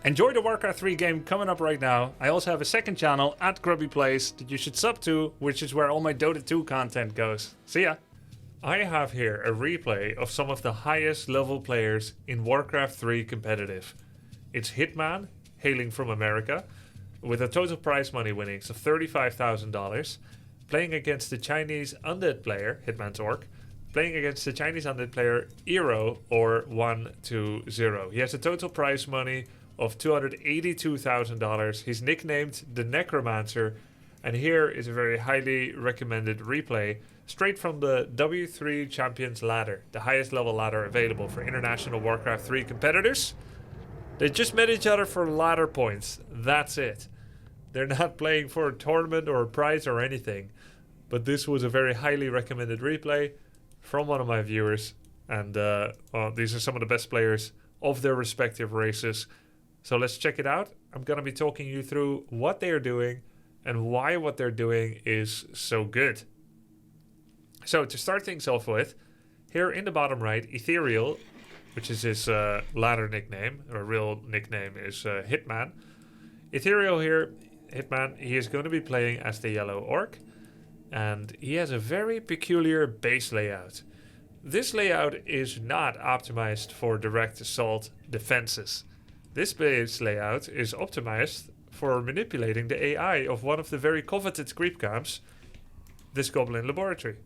Enjoy the Warcraft 3 game coming up right now. I also have a second channel at Grubby Plays that you should sub to, which is where all my Dota 2 content goes. See ya! I have here a replay of some of the highest level players in Warcraft 3 competitive. It's Hitman, hailing from America, with a total prize money winnings of $35,000, playing against the Chinese undead player, Hitman's Orc, playing against the Chinese undead player Eero or 120. He has a total prize money of $282,000. He's nicknamed the Necromancer, and here is a very highly recommended replay straight from the W3 Champions ladder, the highest level ladder available for international Warcraft 3 competitors. They just met each other for ladder points. That's it. They're not playing for a tournament or a prize or anything. But this was a very highly recommended replay from one of my viewers. And these are some of the best players of their respective races. So let's check it out. I'm going to be talking you through what they are doing and why what they're doing is so good. So to start things off with, here in the bottom right, Ethereal, which is his ladder nickname, or real nickname is Hitman. Ethereal here, Hitman, he is going to be playing as the Yellow Orc, and he has a very peculiar base layout. This layout is not optimized for direct assault defenses. This base layout is optimized for manipulating the AI of one of the very coveted creep camps, this Goblin Laboratory.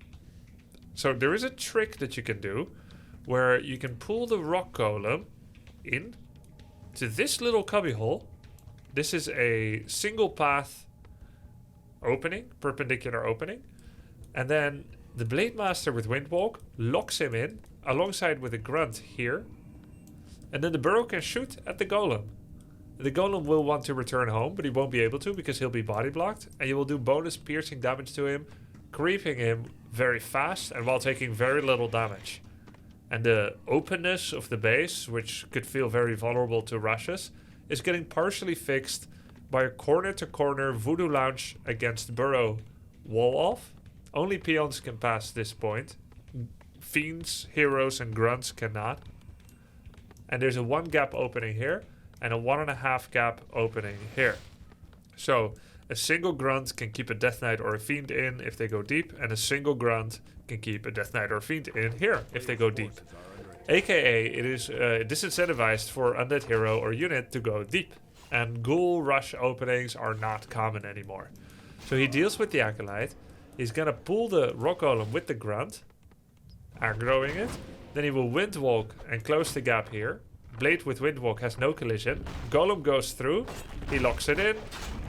So there is a trick that you can do where you can pull the rock golem in to this little cubbyhole. This is a single path opening, perpendicular opening, and then the Blade Master with Windwalk locks him in alongside with a grunt here. And then the burrow can shoot at the golem. The golem will want to return home, but he won't be able to because he'll be body blocked. And you will do bonus piercing damage to him, creeping him very fast and while taking very little damage. And the openness of the base, which could feel very vulnerable to rushes, is getting partially fixed by a corner-to-corner voodoo launch against burrow wall off. Only peons can pass this point. Fiends, heroes, and grunts cannot. And there's a 1 gap opening here and a 1.5 gap opening here. So a single grunt can keep a Death Knight or a Fiend in if they go deep, and a single grunt can keep a Death Knight or a Fiend in here if they go deep. AKA, it is disincentivized for undead hero or unit to go deep, and ghoul rush openings are not common anymore. So he deals with the Acolyte. He's gonna pull the rock golem with the grunt, aggroing it. Then he will Windwalk and close the gap here. Blade with Windwalk has no collision. Golem goes through. He locks it in.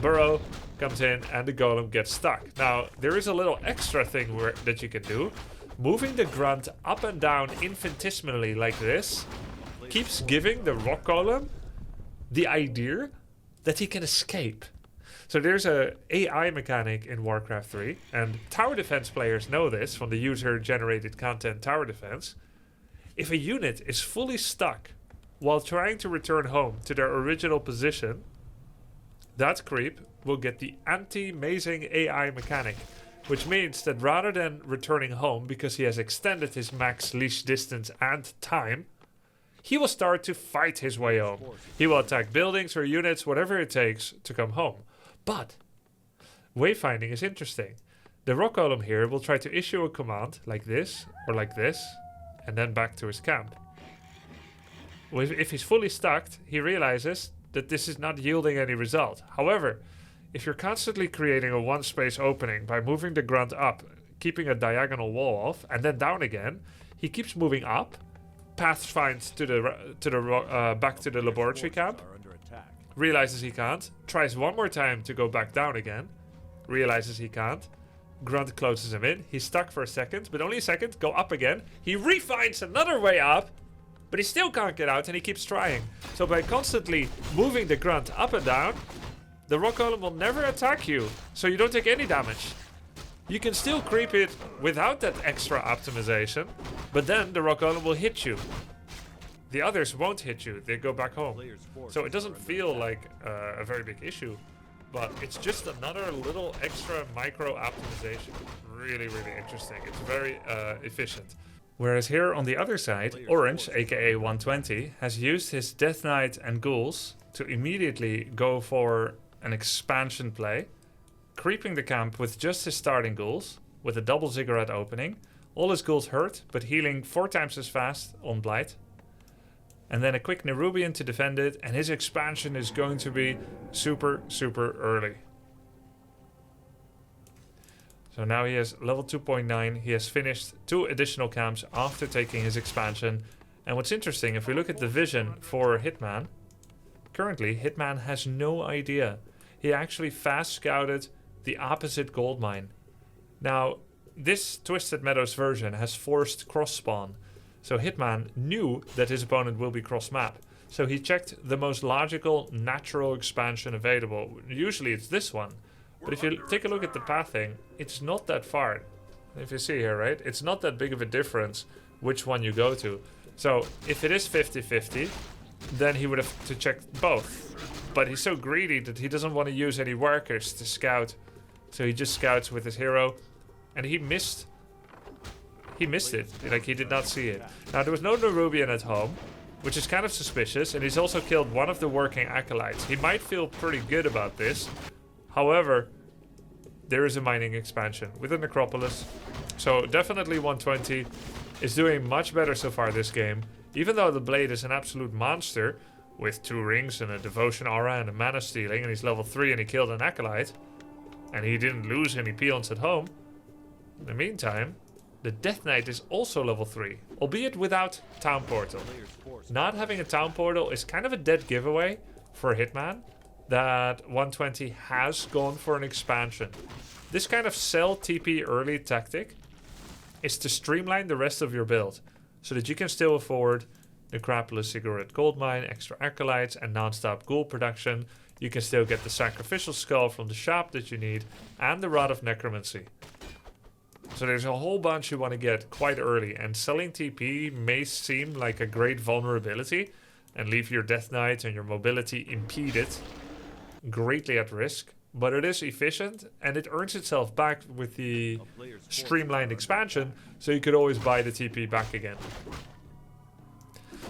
Burrow comes in and the golem gets stuck. Now, there is a little extra thing that you can do. Moving the grunt up and down infinitesimally like this keeps giving the rock golem the idea that he can escape. So there's a AI mechanic in Warcraft 3, and tower defense players know this from the user-generated content tower defense. If a unit is fully stuck while trying to return home to their original position, that creep will get the anti-mazing AI mechanic, which means that rather than returning home because he has extended his max leash distance and time, he will start to fight his way home. He will attack buildings or units, whatever it takes to come home. But wayfinding is interesting. The rock golem here will try to issue a command like this or like this, and then back to his camp. If he's fully stuck, he realizes that this is not yielding any result. However, if you're constantly creating a one space opening by moving the grunt up, keeping a diagonal wall off, and then down again, he keeps moving up, paths finds to the back to the laboratory camp, realizes he can't, tries one more time to go back down again, realizes he can't, grunt closes him in, he's stuck for a second, but only a second, go up again, he refinds another way up, but he still can't get out and he keeps trying. So by constantly moving the grunt up and down, the rock golem will never attack you, so you don't take any damage. You can still creep it without that extra optimization, but then the rock golem will hit you. The others won't hit you, they go back home. So it doesn't feel like a very big issue, but it's just another little extra micro optimization. Really, really interesting. It's very efficient. Whereas here on the other side, Orange, aka 120, has used his Death Knight and Ghouls to immediately go for an expansion play, creeping the camp with just his starting ghouls, with a double ziggurat opening. All his ghouls hurt, but healing 4 times as fast on Blight. And then a quick Nerubian to defend it, and his expansion is going to be super, super early. So now he has level 2.9, he has finished 2 additional camps after taking his expansion. And what's interesting, if we look at the vision for Hitman, currently Hitman has no idea. He actually fast scouted the opposite gold mine. Now, this Twisted Meadows version has forced cross spawn. So Hitman knew that his opponent will be cross-map. So he checked the most logical, natural expansion available. Usually it's this one. But if you take a look at the pathing, it's not that far. If you see here, right? It's not that big of a difference which one you go to. So if it is 50-50, then he would have to check both. But he's so greedy that he doesn't want to use any workers to scout. So he just scouts with his hero. And he missed it. Like, he did not see it. Now, there was no Nerubian at home, which is kind of suspicious, and he's also killed one of the working acolytes. He might feel pretty good about this. However, there is a mining expansion with a necropolis. So definitely 120 is doing much better so far this game. Even though the blade is an absolute monster, with 2 rings and a devotion aura and a mana stealing, and he's level 3 and he killed an acolyte, and he didn't lose any peons at home. In the meantime, the Death Knight is also level 3, albeit without Town Portal. Not having a Town Portal is kind of a dead giveaway for Hitman, that 120 has gone for an expansion. This kind of sell TP early tactic is to streamline the rest of your build, so that you can still afford Necropolis, Ziggurat, Goldmine, extra Acolytes, and non-stop ghoul production. You can still get the Sacrificial Skull from the shop that you need, and the Rod of Necromancy. So there's a whole bunch you want to get quite early, and selling TP may seem like a great vulnerability and leave your Death Knight and your mobility impeded, greatly at risk, but it is efficient and it earns itself back with the streamlined expansion, so you could always buy the TP back again.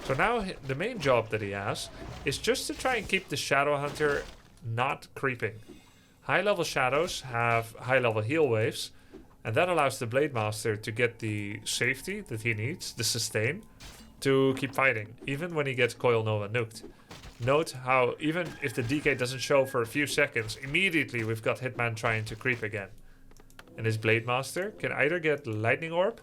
So now the main job that he has is just to try and keep the Shadow Hunter not creeping. High level shadows have high level heal waves, and that allows the Blade Master to get the safety that he needs, the sustain, to keep fighting, even when he gets Coil Nova nuked. Note how even if the DK doesn't show for a few seconds, immediately we've got Hitman trying to creep again. And his Blade Master can either get Lightning Orb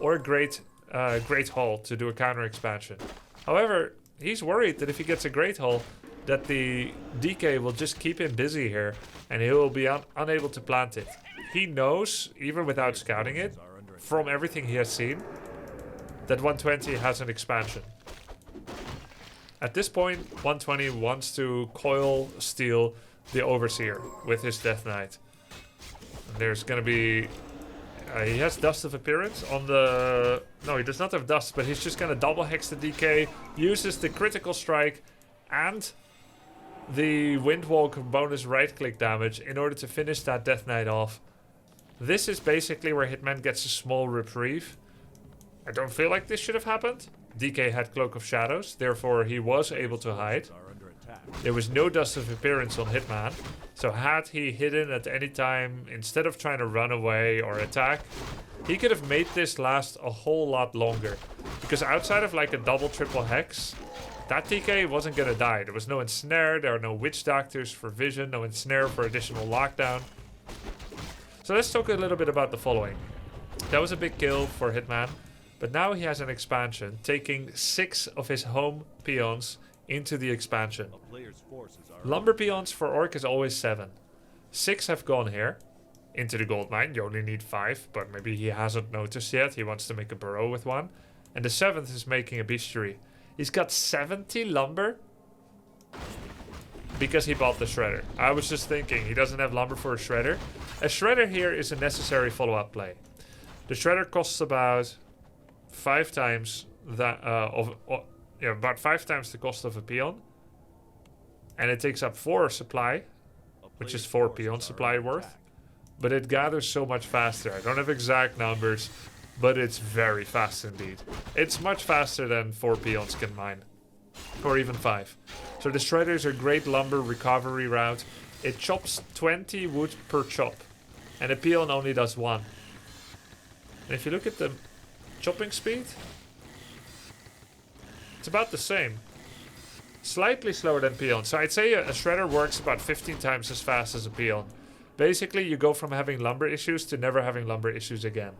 or Great Hall to do a counter expansion. However, he's worried that if he gets a Great Hall, that the DK will just keep him busy here and he will be unable to plant it. He knows, even without scouting it, from everything he has seen, that 120 has an expansion. At this point, 120 wants to coil steal the Overseer with his Death Knight. And there's gonna be... he has Dust of Appearance on the... No, he does not have Dust, but he's just gonna double hex the DK, uses the critical strike and the Windwalk bonus right-click damage in order to finish that Death Knight off. This is basically where Hitman gets a small reprieve. I don't feel like this should have happened. DK had Cloak of Shadows, therefore he was able to hide. There was no Dust of Appearance on Hitman, so had he hidden at any time, instead of trying to run away or attack, he could have made this last a whole lot longer. Because outside of like a double triple hex, that DK wasn't gonna die. There was no Ensnare, there are no Witch Doctors for vision, no Ensnare for additional lockdown. So let's talk a little bit about the following. That was a big kill for Hitman, but now he has an expansion, taking 6 of his home peons into the expansion. Lumber peons for Orc is always 7. 6 have gone here, into the gold mine. You only need 5, but maybe he hasn't noticed yet. He wants to make a burrow with 1. And the 7th is making a bestiary. He's got 70 lumber because he bought the shredder. I was just thinking, he doesn't have lumber for a shredder. A shredder here is a necessary follow-up play. The shredder costs about 5 times that about 5 times the cost of a peon, and it takes up 4 supply, which is 4 peon supply worth. But it gathers so much faster. I don't have exact numbers, but it's very fast indeed. It's much faster than 4 peons can mine, or even 5. So the shredder is a great lumber recovery route. It chops 20 wood per chop. And the peon only does 1. And if you look at the chopping speed, it's about the same. Slightly slower than peon. So I'd say a shredder works about 15 times as fast as a peon. Basically, you go from having lumber issues to never having lumber issues again.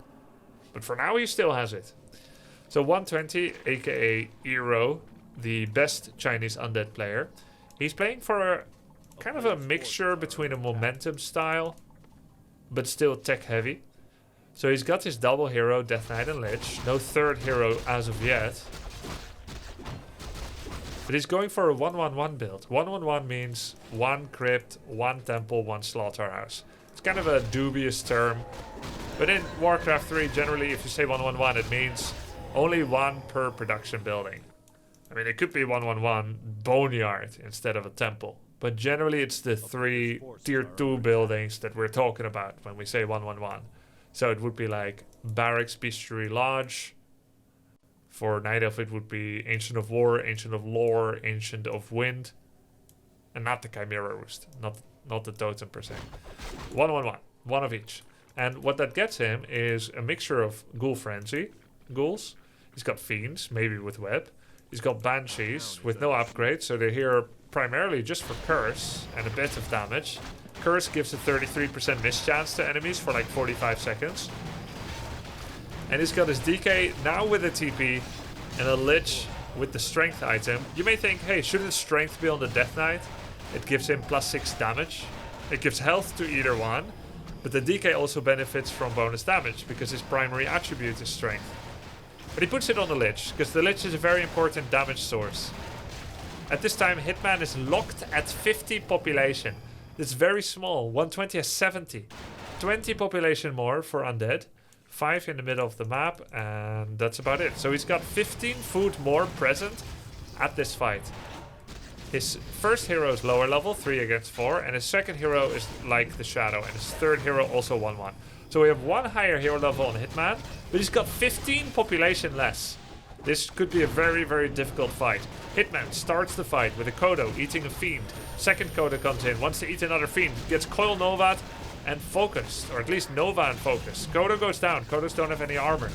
But for now, he still has it. So 120, aka Eero, the best Chinese undead player. He's playing for a kind of a mixture between a momentum style, but still tech heavy. So he's got his double hero, Death Knight and Lich. No third hero as of yet. But he's going for a 1-1-1 build. 1-1-1 means 1 crypt, 1 temple, 1 slaughterhouse. It's kind of a dubious term. But in Warcraft 3, generally, if you say 1-1-1, it means only 1 per production building. I mean, it could be 1-1-1 boneyard instead of a temple. But generally, it's the 3 tier 2 buildings that we're talking about when we say 1-1-1. So it would be like Barracks, Bestiary, Lodge. For Night Elf, it would be Ancient of War, Ancient of Lore, Ancient of Wind. And not the Chimera Roost. Not the Totem per se. 1-1-1. 1 of each. And what that gets him is a mixture of Ghoul Frenzy, ghouls. He's got Fiends, maybe with Web. He's got Banshees with no upgrade, so they're here primarily just for Curse and a bit of damage. Curse gives a 33% miss chance to enemies for like 45 seconds. And he's got his DK now with a TP and a Lich with the Strength item. You may think, hey, shouldn't Strength be on the Death Knight? It gives him +6 damage. It gives health to either one. But the DK also benefits from bonus damage because his primary attribute is Strength. But he puts it on the Lich because the Lich is a very important damage source. At this time, Hitman is locked at 50 population. It's very small. 120 has 70. 20 population more for Undead. 5 in the middle of the map, and that's about it. So he's got 15 food more present at this fight. His first hero is lower level, 3 against 4, and his second hero is like the Shadow, and his third hero also 1-1. So we have 1 higher hero level on Hitman, but he's got 15 population less. This could be a very, very difficult fight. Hitman starts the fight with a Kodo eating a Fiend. Second Kodo comes in, wants to eat another Fiend, gets Coil Nova and focused, or at least Nova and focus. Kodo goes down. Kodos don't have any armor.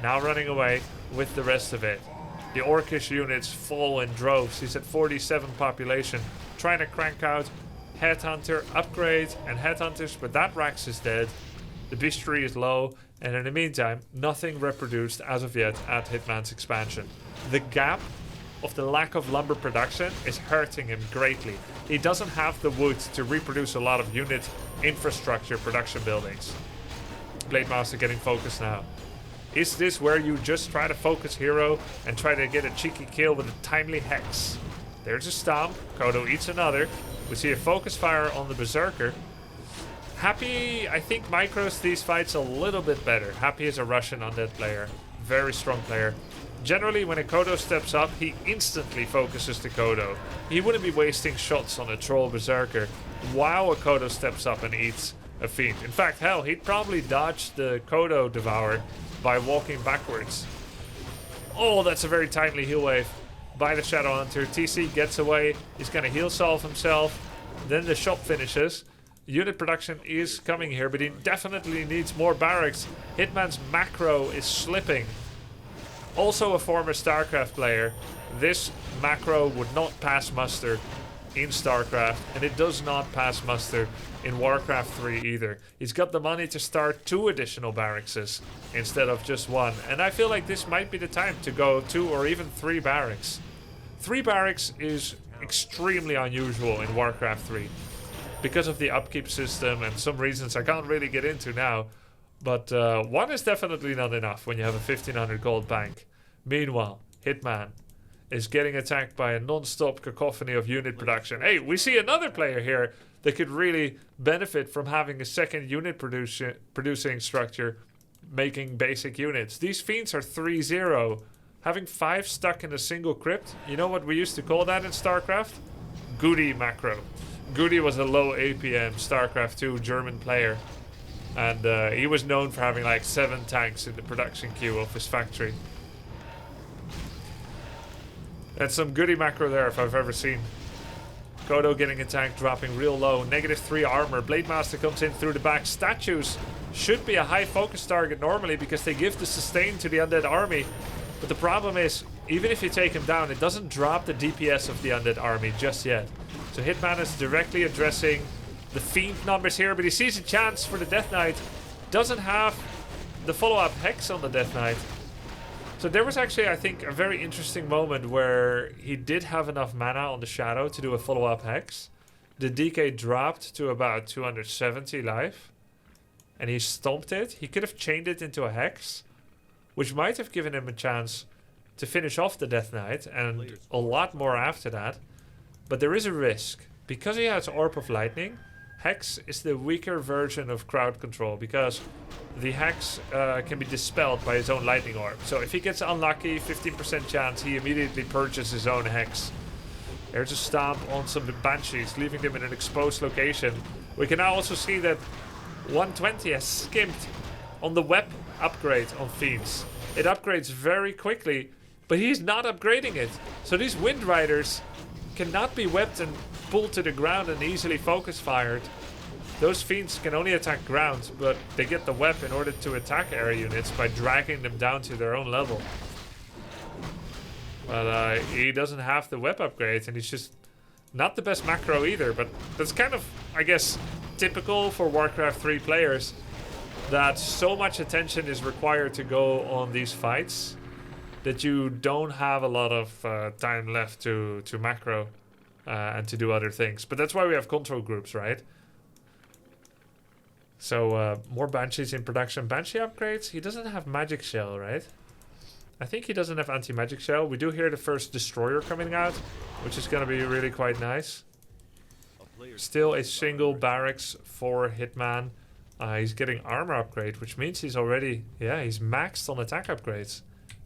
Now running away with the rest of it. The Orcish units fall in droves. He's at 47 population. Trying to crank out Headhunter upgrade and Headhunters, but that Rax is dead. The Bestiary is low, and in the meantime, nothing reproduced as of yet at Hitman's expansion. The gap of the lack of lumber production is hurting him greatly. He doesn't have the wood to reproduce a lot of unit infrastructure production buildings. Blade Master getting focused now. Is this where you just try to focus hero and try to get a cheeky kill with a timely hex? There's a stomp. Kodo eats another. We see a focus fire on the Berserker. Happy, I think, micros these fights a little bit better. Happy is a Russian undead player. Very strong player. Generally, when a Kodo steps up, he instantly focuses the Kodo. He wouldn't be wasting shots on a Troll Berserker while a Kodo steps up and eats a Fiend. In fact, hell, he'd probably dodge the Kodo Devourer by walking backwards. Oh, that's a very timely heal wave by the Shadow Hunter. TC gets away. He's going to heal solve himself. Then the shop finishes. Unit production is coming here, but he definitely needs more barracks. Hitman's macro is slipping. Also a former StarCraft player, this macro would not pass muster in StarCraft, and it does not pass muster in Warcraft 3 either. He's got the money to start 2 additional barracks instead of just 1, and I feel like this might be the time to go 2 or even 3 barracks. 3 barracks is extremely unusual in Warcraft 3 because of the upkeep system and some reasons I can't really get into now. But 1 is definitely not enough when you have a 1500 gold bank. Meanwhile, Hitman is getting attacked by a non-stop cacophony of unit production. Hey, we see another player here that could really benefit from having a second unit producing structure, making basic units. These Fiends are 3-0. Having 5 stuck in a single crypt, you know what we used to call that in StarCraft? Goody macro. Goody was a low APM StarCraft 2 German player. And he was known for having like 7 tanks in the production queue of his factory. That's some goody macro there if I've ever seen. Kodo getting attacked, dropping real low. -3 armor. Blade Master comes in through the back. Statues should be a high focus target normally because they give the sustain to the undead army. But the problem is, even if you take him down, it doesn't drop the DPS of the undead army just yet. So Hitman is directly addressing the Fiend numbers here, but he sees a chance for the Death Knight. Doesn't have the follow-up Hex on the Death Knight. So there was actually, I think, a very interesting moment where he did have enough mana on the Shadow to do a follow-up Hex. The DK dropped to about 270 life. And he stomped it. He could have chained it into a Hex, which might have given him a chance to finish off the Death Knight and a lot more after that. But there is a risk. Because he has Orb of Lightning, Hex is the weaker version of crowd control because the Hex can be dispelled by his own Lightning Orb. So if he gets unlucky, 15% chance, he immediately purges his own Hex. There's a stomp on some of the Banshees, leaving them in an exposed location. We can now also see that 120 has skimped on the web upgrade on Fiends. It upgrades very quickly, but he's not upgrading it. So these Wind Riders cannot be webbed and pulled to the ground and easily focus fired. Those Fiends can only attack ground, but they get the web in order to attack air units by dragging them down to their own level. But he doesn't have the web upgrade, and he's just not the best macro either. But that's kind of, I guess, typical for Warcraft 3 players, that so much attention is required to go on these fights that you don't have a lot of time left to macro and to do other things. But that's why we have control groups, right? So more Banshees in production. Banshee upgrades. He doesn't have Magic Shell, right? I think he doesn't have anti-Magic Shell. We do hear the first Destroyer coming out, which is going to be really quite nice. Still a single barracks for Hitman. He's getting armor upgrade, which means he's already... Yeah, he's maxed on attack upgrades.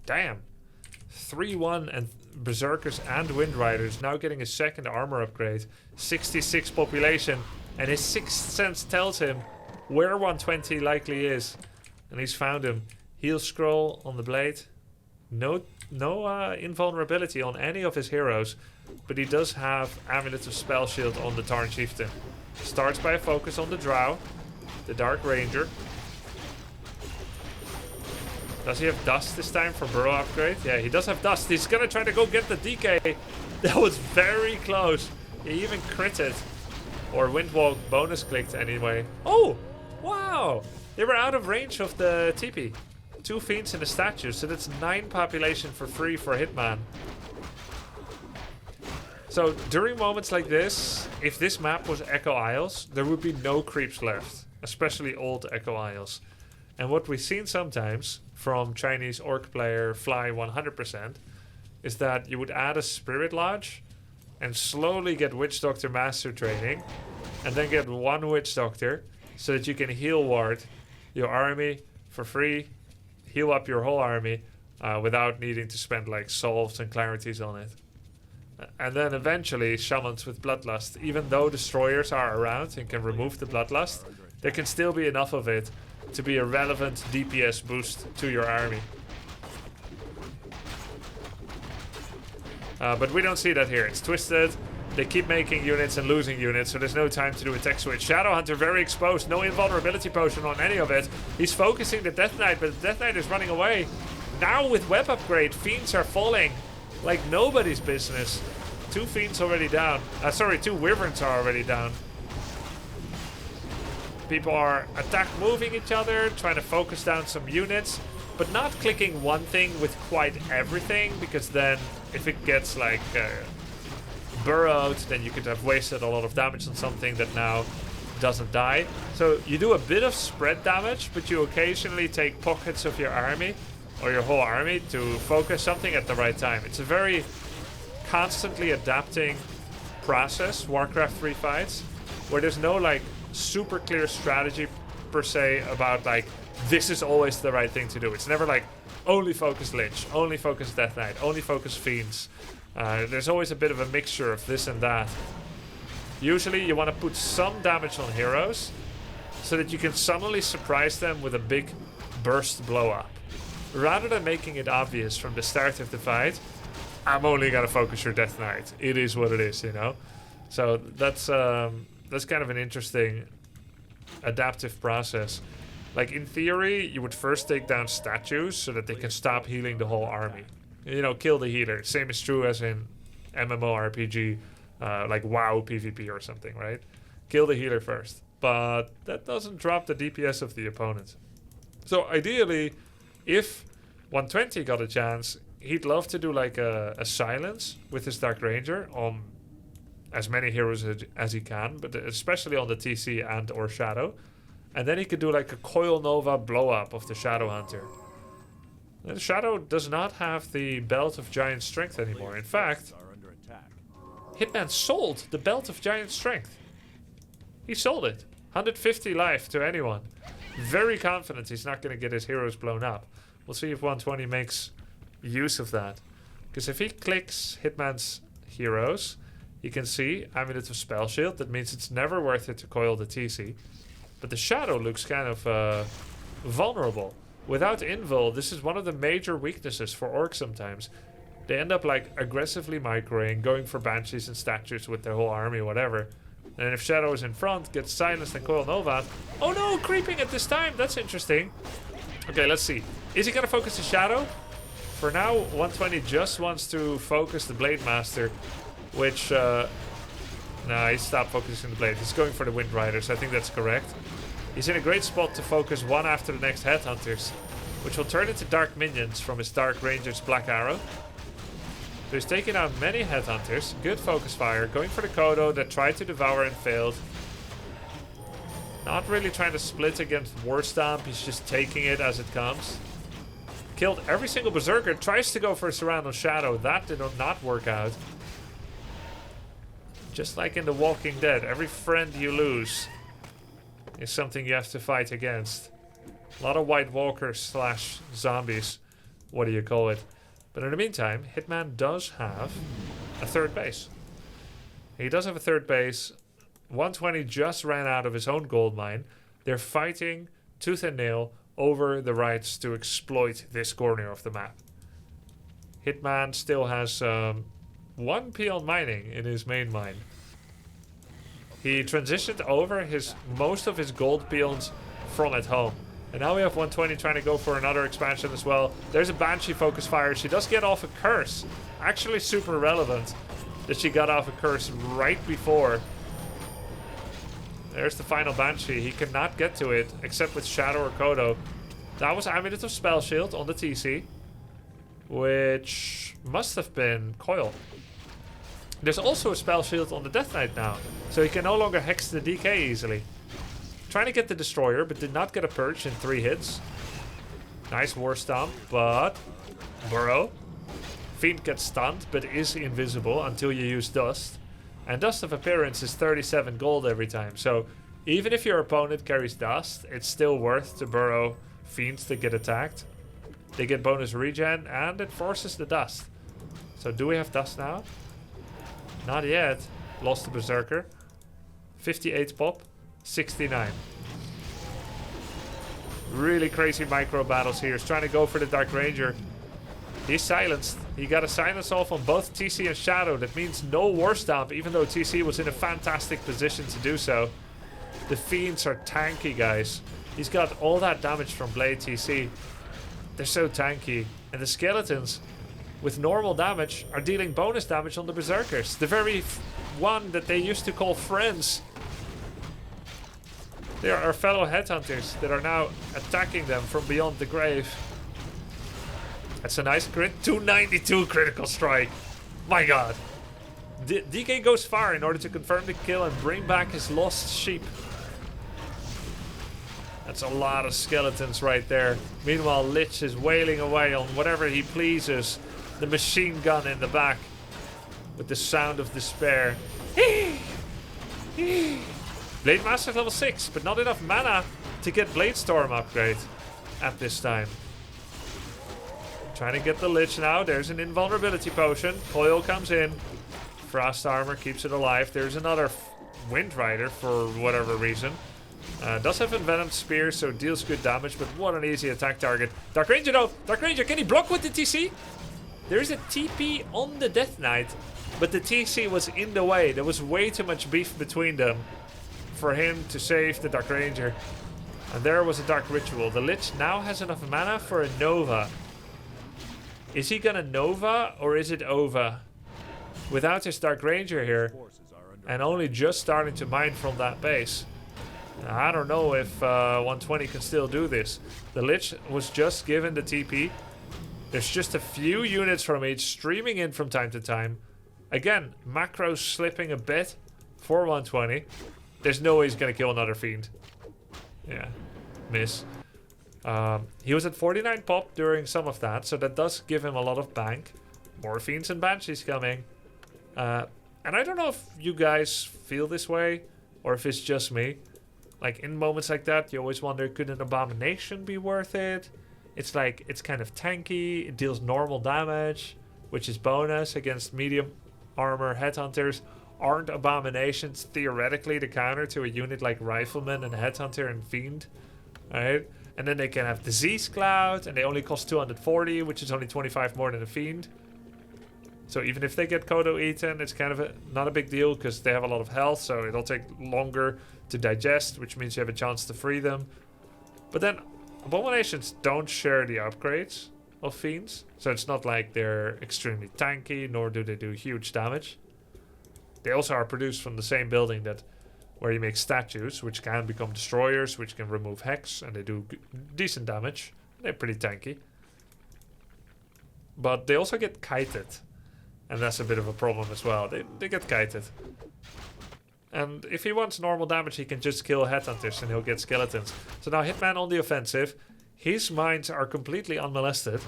Damn. 3-1 and Berserkers and Wind Riders now getting a second armor upgrade. 66 population. And his sixth sense tells him where 120 likely is. And he's found him. Heal scroll on the blade. No invulnerability on any of his heroes. But he does have Amulet of Spell Shield on the Tarn Chieftain. Starts by a focus on the Drow. The Dark Ranger. Does he have Dust this time for Burrow upgrade? Yeah, he does have Dust. He's gonna try to go get the DK. That was very close. He even critted. Or Windwalk bonus clicked anyway. Oh! Wow! They were out of range of the TP. 2 Fiends and a statue, so that's 9 population for free for Hitman. So during moments like this, if this map was Echo Isles, there would be no creeps left. Especially old Echo Isles. And what we've seen sometimes from Chinese Orc player Fly 100% is that you would add a Spirit Lodge and slowly get Witch Doctor Master training and then get 1 Witch Doctor so that you can heal ward your army for free, heal up your whole army without needing to spend like solves and clarities on it. And then eventually shamans with Bloodlust. Even though destroyers are around and can remove the Bloodlust, there can still be enough of it to be a relevant DPS boost to your army. But we don't see that here. It's twisted. They keep making units and losing units, so there's no time to do a tech switch. Shadowhunter very exposed. No invulnerability potion on any of it. He's focusing the Death Knight, but the Death Knight is running away. Now with web upgrade, Fiends are falling like nobody's business. 2 Fiends already down. Sorry, 2 Wyverns are already down. People are attack moving each other, trying to focus down some units, but not clicking one thing with quite everything, because then if it gets like burrowed, then you could have wasted a lot of damage on something that now doesn't die. So you do a bit of spread damage, but you occasionally take pockets of your army or your whole army to focus something at the right time. It's a very constantly adapting process, Warcraft 3 fights, where there's no like super clear strategy per se about like this is always the right thing to do. It's never like only focus Lich, only focus Death Knight, only focus Fiends. There's always a bit of a mixture of this and that. Usually you want to put some damage on heroes so that you can suddenly surprise them with a big burst blow up. Rather than making it obvious from the start of the fight, I'm only gonna focus your Death Knight. It is what it is, you know? So that's kind of an interesting adaptive process. Like, in theory, you would first take down statues so that they can stop healing the whole army. You know, kill the healer. Same is true as in MMORPG, like WoW PvP or something, right? Kill the healer first. But that doesn't drop the DPS of the opponent. So ideally, if 120 got a chance, he'd love to do like a silence with his Dark Ranger on as many heroes as he can, but especially on the TC and or Shadow. And then he could do like a Coil Nova blow up of the Shadow Hunter. The Shadow does not have the Belt of Giant Strength anymore. In fact, Hitman sold the Belt of Giant Strength. He sold it. 150 life to anyone. Very confident he's not going to get his heroes blown up. We'll see if 120 makes use of that. Because if he clicks Hitman's heroes, you can see Amulet of Spell Shield. That means it's never worth it to coil the TC. But the Shadow looks kind of vulnerable. Without Invul, this is one of the major weaknesses for orcs sometimes. They end up like aggressively microing, going for banshees and statues with their whole army, whatever. And if Shadow is in front, gets silenced and Coil Nova. Oh no, creeping at this time. That's interesting. Okay, let's see. Is he gonna focus the Shadow? For now, 120 just wants to focus the Blade Master, which nah, he stopped focusing the blade. He's going for the Wind Riders. I think that's correct. He's in a great spot to focus one after the next Headhunters, which will turn into Dark Minions from his Dark Ranger's Black Arrow. So he's taking out many Headhunters. Good focus fire. Going for the Kodo that tried to devour and failed. Not really trying to split against War Stomp. He's just taking it as it comes. Killed every single Berserker. Tries to go for a Surround on Shadow. That did not work out. Just like in The Walking Dead, every friend you lose is something you have to fight against. A lot of White Walkers slash zombies. What do you call it? But in the meantime, Hitman does have a third base. He does have a third base. 120 just ran out of his own gold mine. They're fighting tooth and nail over the rights to exploit this corner of the map. Hitman still has one peon mining in his main mine. He transitioned over most of his gold peons from at home. And now we have 120 trying to go for another expansion as well. There's a Banshee focus fire. She does get off a curse. Actually super relevant that she got off a curse right before. There's the final Banshee. He cannot get to it except with Shadow or Kodo. That was Amulet of Spell Shield on the TC, which must have been Coil. There's also a Spell Shield on the Death Knight now, so he can no longer hex the DK easily. Trying to get the Destroyer, but did not get a Purge in 3 hits. Nice War Stomp, but Burrow. Fiend gets stunned, but is invisible until you use Dust. And Dust of Appearance is 37 gold every time, so even if your opponent carries Dust, it's still worth to burrow Fiends to get attacked. They get bonus regen, and it forces the Dust. So do we have Dust now? Not yet. Lost the Berserker. 58 pop. 69. Really crazy micro battles here. He's trying to go for the Dark Ranger. He's silenced. He got a silence off on both TC and Shadow. That means no War Stomp, even though TC was in a fantastic position to do so. The Fiends are tanky, guys. He's got all that damage from Blade TC. They're so tanky. And the Skeletons, with normal damage, are dealing bonus damage on the Berserkers. The very one that they used to call friends. They are our fellow Headhunters that are now attacking them from beyond the grave. That's a nice crit. 292 critical strike. My god. DK goes far in order to confirm the kill and bring back his lost sheep. That's a lot of skeletons right there. Meanwhile, Lich is wailing away on whatever he pleases. The machine gun in the back. With the sound of despair. Blade Master level 6, but not enough mana to get Blade Storm upgrade at this time. Trying to get the Lich now. There's an invulnerability potion. Coil comes in. Frost Armor keeps it alive. There's another Wind Rider for whatever reason. Does have Envenomed Spear, so deals good damage, but what an easy attack target. Dark Ranger though! Dark Ranger, can he block with the TC? There's a TP on the Death Knight, but the TC was in the way. There was way too much beef between them for him to save the Dark Ranger. And there was a Dark Ritual. The Lich now has enough mana for a Nova. Is he gonna Nova or is it over? Without his Dark Ranger here, and only just starting to mine from that base. I don't know if 120 can still do this. The Lich was just given the TP. There's just a few units from each streaming in from time to time. Again, macro slipping a bit for 120. There's no way he's gonna kill another Fiend. Yeah, miss. He was at 49 pop during some of that, so that does give him a lot of bank. More Fiends and Banshees coming. And I don't know if you guys feel this way, or if it's just me. Like, in moments like that, you always wonder, could an Abomination be worth it? It's like, it's kind of tanky, it deals normal damage, which is bonus against medium armor Headhunters. Aren't Abominations theoretically the counter to a unit like Rifleman and Headhunter and Fiend? Right? And then they can have Disease Cloud, and they only cost 240, which is only 25 more than a Fiend. So even if they get Kodo eaten, it's kind of not a big deal because they have a lot of health, so it'll take longer to digest, which means you have a chance to free them. But then Abominations don't share the upgrades of Fiends, so it's not like they're extremely tanky, nor do they do huge damage. They also are produced from the same building that where you make statues, which can become destroyers, which can remove hex, and they do decent damage. They're pretty tanky. But they also get kited. And that's a bit of a problem as well. They get kited. And if he wants normal damage, he can just kill Headhunters and he'll get skeletons. So now Hitman on the offensive. His mines are completely unmolested.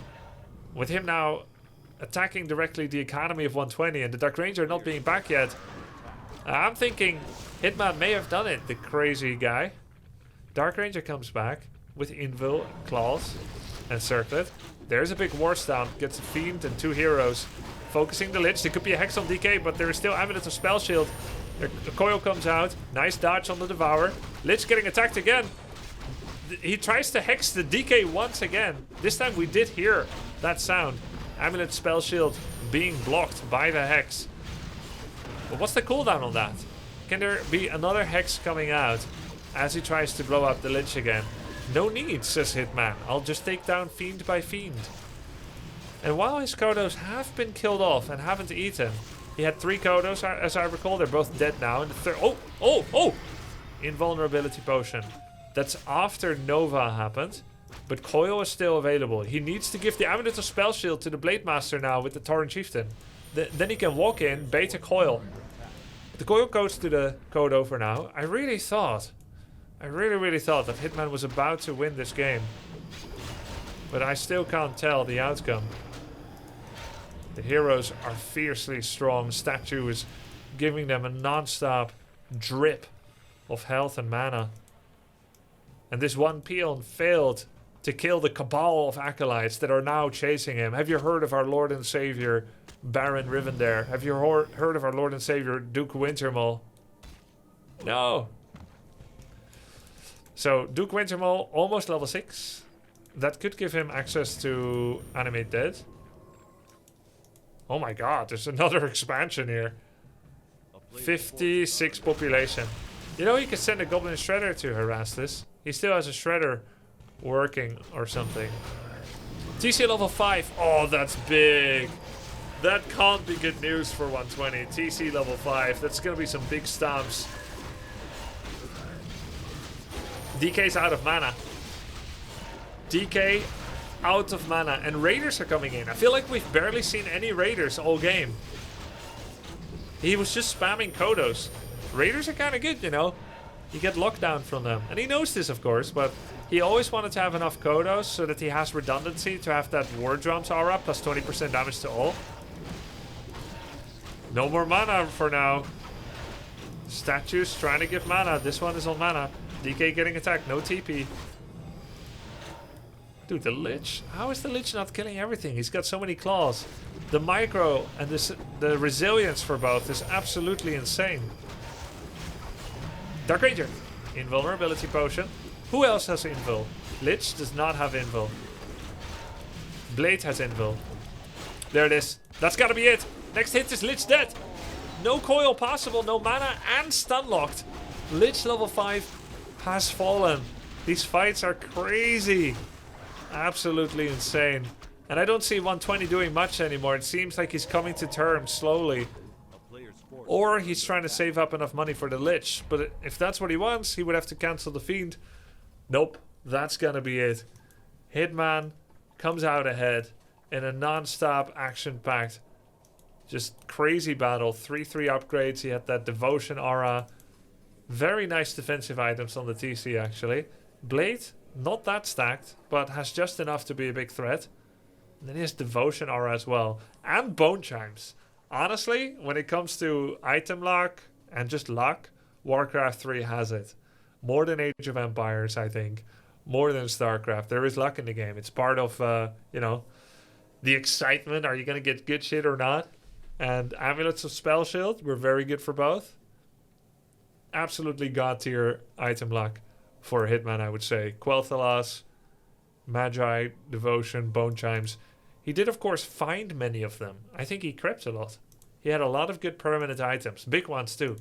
With him now attacking directly the economy of 120 and the Dark Ranger not being back yet. I'm thinking Hitman may have done it, the crazy guy. Dark Ranger comes back with Invul, Claws, and Circlet. There's a big War Stamp, gets a Fiend and 2 heroes. Focusing the Lich. There could be a Hex on DK, but there is still Amulet of Spell Shield. The coil comes out. Nice dodge on the Devour. Lich getting attacked again. He tries to Hex the DK once again. This time we did hear that sound. Amulet Spell Shield being blocked by the Hex. But what's the cooldown on that? Can there be another Hex coming out as he tries to blow up the Lich again? No need, says Hitman. I'll just take down Fiend by Fiend. And while his Kodos have been killed off and haven't eaten, he had 3 Kodos, as I recall. They're both dead now. And the third... Oh! Invulnerability Potion. That's after Nova happened. But Coil is still available. He needs to give the Amulet of Spell Shield to the Blade Master now with the Tauren Chieftain. Then he can walk in, bait a Coil. The Coil goes to the Kodo for now. I really thought that Hitman was about to win this game. But I still can't tell the outcome. The heroes are fiercely strong. Statue is giving them a non-stop drip of health and mana. And this one peon failed to kill the cabal of acolytes that are now chasing him. Have you heard of our Lord and Savior Baron Rivendare? Have you heard of our Lord and Savior Duke Wintermull? No. So Duke Wintermull almost level 6. That could give him access to Animate Dead. Oh my god, there's another expansion here. 56 population. You know, he could send a Goblin Shredder to harass this. He still has a Shredder working or something. TC level 5. Oh, that's big. That can't be good news for 120. TC level 5. That's going to be some big stomps. DK's out of mana. DK out of mana. And Raiders are coming in. I feel like we've barely seen any Raiders all game. He was just spamming Kodos. Raiders are kind of good, you know. You get lockdown from them. And he knows this, of course, but he always wanted to have enough Kodos so that he has redundancy to have that War Drums aura plus 20% damage to all. No more mana for now. Statues trying to give mana. This one is on mana. DK getting attacked. No TP. Dude, the Lich. How is the Lich not killing everything? He's got so many claws. The micro and the resilience for both is absolutely insane. Dark Ranger. Invulnerability Potion. Who else has Invul? Lich does not have Invul. Blade has Invul. There it is. That's gotta be it. Next hit is Lich dead. No coil possible, no mana, and stun locked. Lich level 5 has fallen. These fights are crazy. Absolutely insane. And I don't see 120 doing much anymore. It seems like he's coming to terms slowly. Or he's trying to save up enough money for the Lich. But if that's what he wants, he would have to cancel the Fiend. Nope, that's gonna be it. Hitman comes out ahead in a non-stop action-packed, just crazy battle. 3-3 upgrades. He had that Devotion aura. Very nice defensive items on the TC actually. Blade, not that stacked, but has just enough to be a big threat. And then he has Devotion aura as well. And Bone Chimes. Honestly, when it comes to item luck and just luck, Warcraft 3 has it. More than Age of Empires, I think. More than StarCraft. There is luck in the game. It's part of, you know, the excitement. Are you going to get good shit or not? And Amulets of Spell Shield were very good for both. Absolutely god tier item luck for Hitman, I would say. Quel'Thalas, Magi, Devotion, Bone Chimes. He did, of course, find many of them. I think he crept a lot. He had a lot of good permanent items. Big ones, too.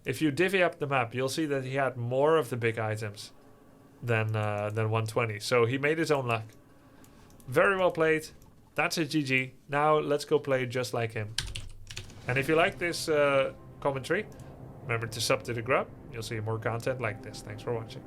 If you divvy up the map, you'll see that he had more of the big items than 120. So he made his own luck. Very well played. That's a GG. Now let's go play just like him. And if you like this commentary, remember to sub to the Grub. You'll see more content like this. Thanks for watching.